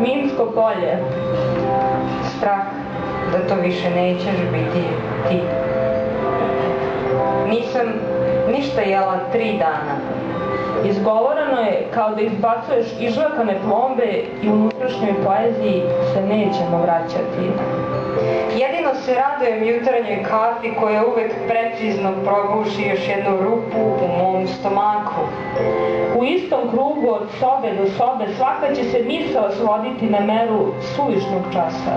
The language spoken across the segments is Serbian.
Minsko polje. Strah da to više nećeš biti ti. Nisam ništa jela 3 dana. Izgovoreno je kao da izbacuješ izžvakane plombe i u unutrašnjoj poeziji se nećemo vraćati. Jedino se radujem jutarnjoj kafi koja uvek precizno probuši još jednu rupu u mom stomaku. U istom krugu od sobe do sobe svaka će se misao svoditi na meru suvišnog časa.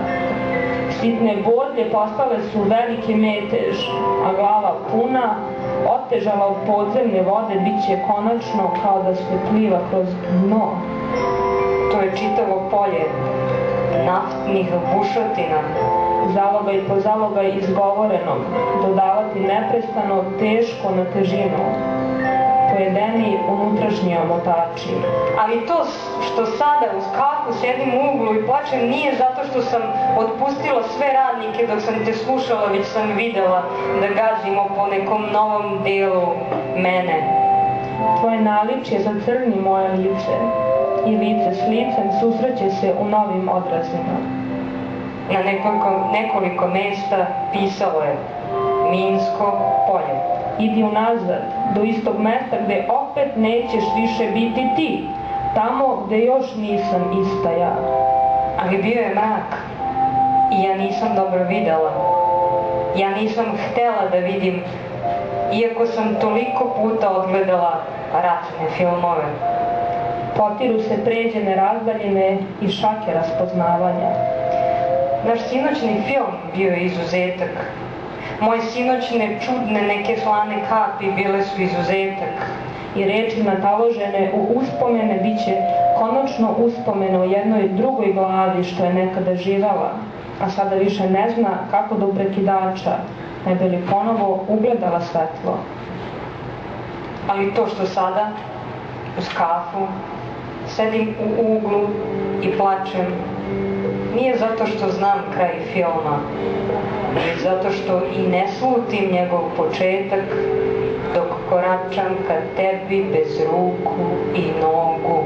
Sitne bodlje postale su veliki metež, a glava puna, otežala od podzemne vode, bit će konačno kao da se pliva kroz dno. To je čitavo polje naftnih bušotina. Zalogaj po zalogaj izgovorenog, dodavati neprestano teško na težinu. Pojedeni unutrašnji omotači. Ali to što sada uz kafu sedim u uglu i plačem nije zato što sam otpustila sve radnike dok sam te slušala, već sam videla da gazimo po nekom novom delu mene. Tvoje naličje zacrni moje lice i lice s licem susreće se u novim odrazima. Na nekoliko mesta pisalo je Minsko polje. Idi unazad, do istog mesta gde opet nećeš više biti ti, tamo gde još nisam ista ja. Ali bio je mrak i ja nisam dobro videla. Ja nisam htela da vidim, iako sam toliko puta odgledala ratne filmove. Potiru se pređene razdaljine i šake raspoznavanja. Naš sinoćni film bio je izuzetak. Moje sinoćne čudne neke slane kapi bile su izuzetak. I reči nataložene u uspomene bit će konačno uspomene o jednoj drugoj glavi što je nekada živela, a sada više ne zna kako do prekidača, ne bi li ponovo ugledala svetlo. Ali to što sada, uz kafu, sedim u uglu i plačem, nije zato što znam kraj filma, već zato što i ne slutim njegov početak dok koračam ka tebi bez ruku i nogu.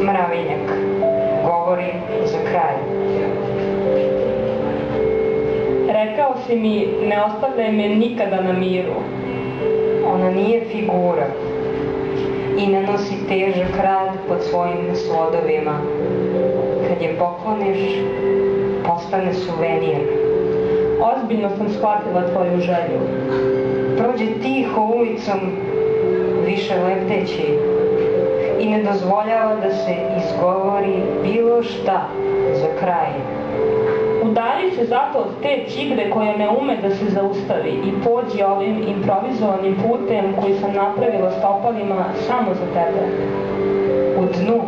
Mravinjak govori za kraj. Rekao si mi, ne ostavljaj me nikada na miru. Ona nije figura i ne nosi težak rad pod svojim slodovima. Kad je pokloniš, postane suvenir. Ozbiljno sam shvatila tvoju želju. Prođe tiho ulicom, više lebdeći, i ne dozvoljava da se izgovori bilo šta za kraj. Udalji se zato od te čigre koja ne ume da se zaustavi i pođi ovim improvizovanim putem koji sam napravila stopalima samo za tebe. U dnu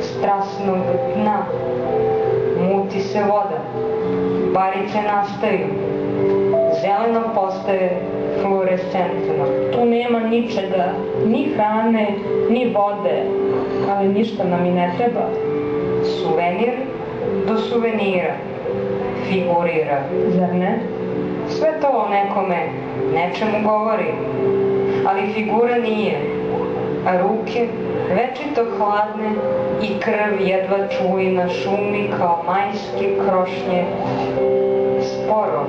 strasnog dna muti se voda, barice nastaju, zeleno postaje fluorescentno. Tu nema ničega, ni hrane, ni vode, ali ništa nam i ne treba. Suvenir do suvenira figurira. Zar ne? Sve to o nekome nečemu govori, ali figura nije, a ruke večito hladne i krv jedva čujna šumi kao majske krošnje sporo.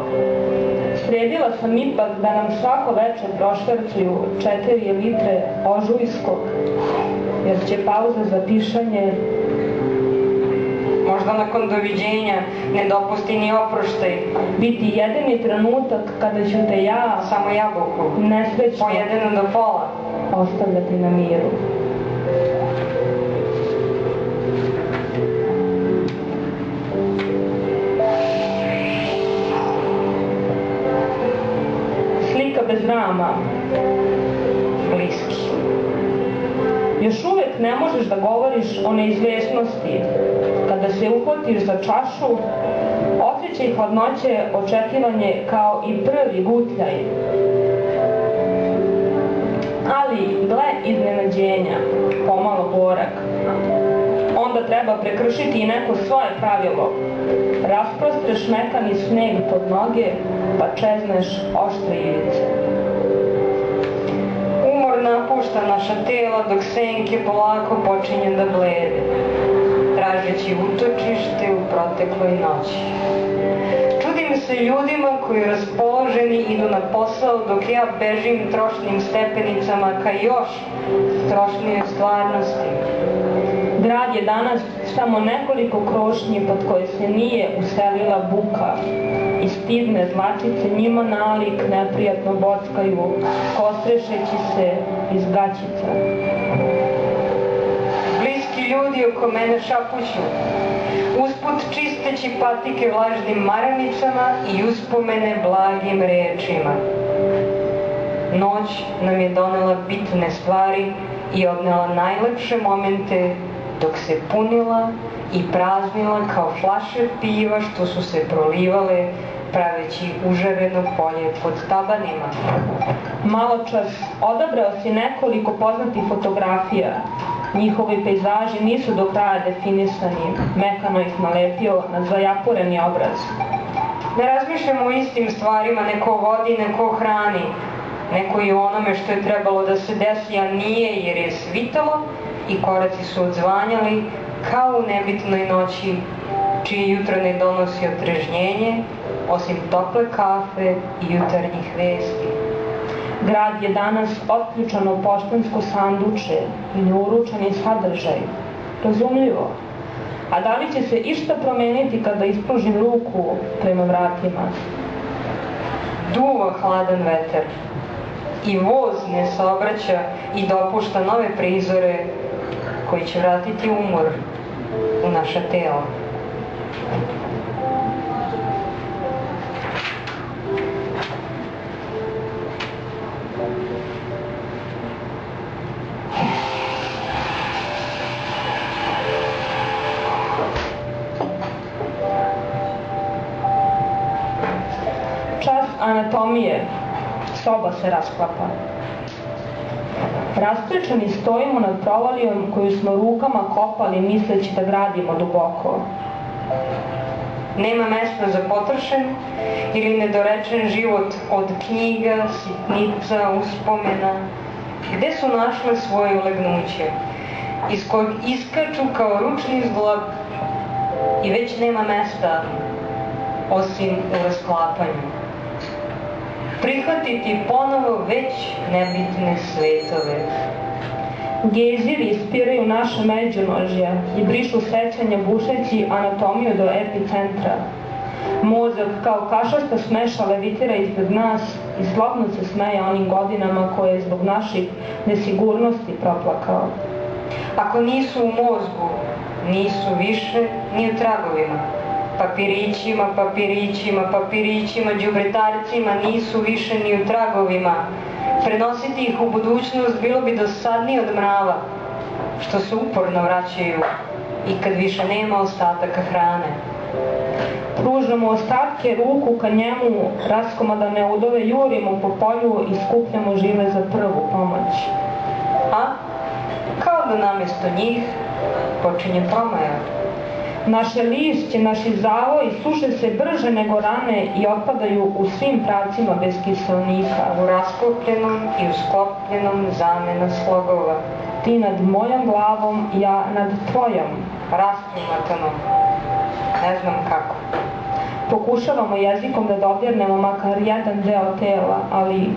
Sredila sam ipak da nam svako večer prošvercuju 4 litre ožujskog, jer će pauza za pišanje možda nakon doviđenja ne dopusti ni oproštaj. Biti jedini trenutak kada ću te ja, samo jabuku, nesrećno, pojedenu do pola, ostavljati na miru. Slika bez rama. bliski. Još uvek ne možeš da govoriš o neizvesnosti. Kada se uhvatiš za čašu, osjećaj hladnoće, očekivanje kao i prvi gutljaj. Ali, gle iznenađenja, pomalo gorak. Onda treba prekršiti i neko svoje pravilo. Rasprostreš mekani sneg pod noge, pa čezneš oštre ivice. Umor napušta naša tela dok senke polako počinju da blede, tražeći utočište u protekloj noći. Čudim se ljudima koji raspoloženi idu na posao dok ja bežim trošnim stepenicama ka još trošnijoj stvarnosti. Grad je danas samo nekoliko krošnji pod koje se nije uselila buka i stidne zlačice njima nalik neprijatno bockaju, kostrešeći se iz gaćica. Bliski ljudi oko mene šapuću, usput čisteći patike vlažnim maramicama i uspomene blagim rečima. Noć nam je donela bitne stvari i odnela najlepše momente dok se punila i praznila kao flaše piva što su se prolivale praveći užareno polje pod tabanima. Maločas odabrao si nekoliko poznatih fotografija. Njihovi pejzaži nisu do kraja definisani, mekano ih nalepio na zajaporeni obraz. Ne razmišljamo o istim stvarima, neko o vodi, neko o hrani, neko i o onome što je trebalo da se desi, a nije jer je svitalo i koraci su odzvanjali kao u nebitnoj noći, čije jutro ne donosi otrežnjenje, osim tople kafe i jutarnjih vesti. Grad je danas otključan u poštansko sanduče i neuručeni sadržaj. Razumljivo. A da li će se išta promeniti kada ispružim ruku prema vratima? Duva hladan vetar i voz ne saobraća i dopušta nove prizore koji će vratiti umor u naša tela. Čas anatomije. Soba se rasklapa. Rasprečani stojimo nad provalijom koju smo rukama kopali misleći da gradimo duboko. Nema mesta za potrošen ili nedorečen život od knjiga, sitnica, uspomena. Gde su našle svoje ulegnuće, iz kojeg iskaču kao ručni zglob i već nema mesta osim u rasklapanju. Prihvatiti ponovo već nebitne svetove. Gejziri ispiraju naše međunožja i brišu sećanja bušeći anatomiju do epicentra. Mozak kao kašasta smeša levitira ispred nas i slobno se smeje onim godinama koje je zbog naših nesigurnosti proplakao. Ako nisu u mozgu, nisu više ni u tragovima. Papirićima, papirićima, papirićima, đubretarcima nisu više ni u tragovima. Prenositi ih u budućnost bilo bi dosadnije od mrava, što se uporno vraćaju i kad više nema ostataka hrane. Pružamo ostatke ruku ka njemu, raskomadane udove jurimo po polju i skupljamo žile za prvu pomoć. A, kao da namjesto njih počinje promaja. Naše lišće, naši zavoji suše se brže nego rane i otpadaju u svim pravcima bez kiselnika. U rasklopljenom i u sklopljenom zamena slogova. Ti nad mojom glavom, ja nad tvojom. Rasklimatano. Ne znam kako. Pokušavamo jezikom da dodirnemo makar jedan deo tela, ali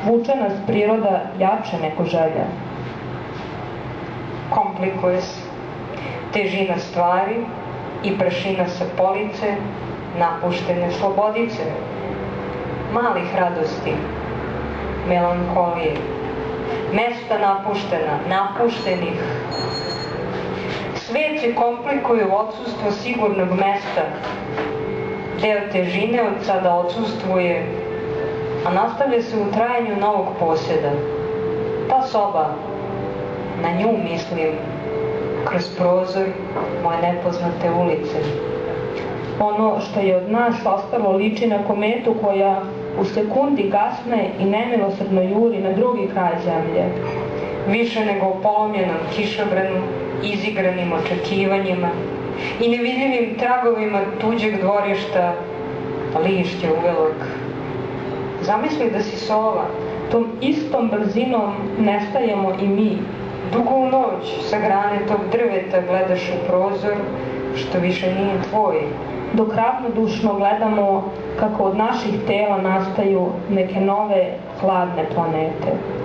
vuče nas priroda jače nego želja. Komplikuje se. Težina stvari i prašina sa police, napuštene slobodice, malih radosti, melankolije, mesta napuštena, napuštenih. Svet se komplikuje u odsustvo sigurnog mesta. Deo težine od sada odsustvuje, a nastavlja se u trajanju novog posjeda. Ta soba, na nju mislim, kroz prozor moje nepoznate ulice. Ono što je od nas ostalo liči na kometu koja u sekundi gasne i nemilosrdno juri na drugi kraj zemlje. Više nego o polomljenom kišobranu, izigranim očekivanjima i nevidljivim tragovima tuđeg dvorišta, lišće uvelog. Zamisli da si sova. Tom istom brzinom nestajemo i mi. Dugo u noć sa grane tog drveta gledaš u prozor, što više nije tvoj. Dok ravnodušno gledamo kako od naših tela nastaju neke nove hladne planete.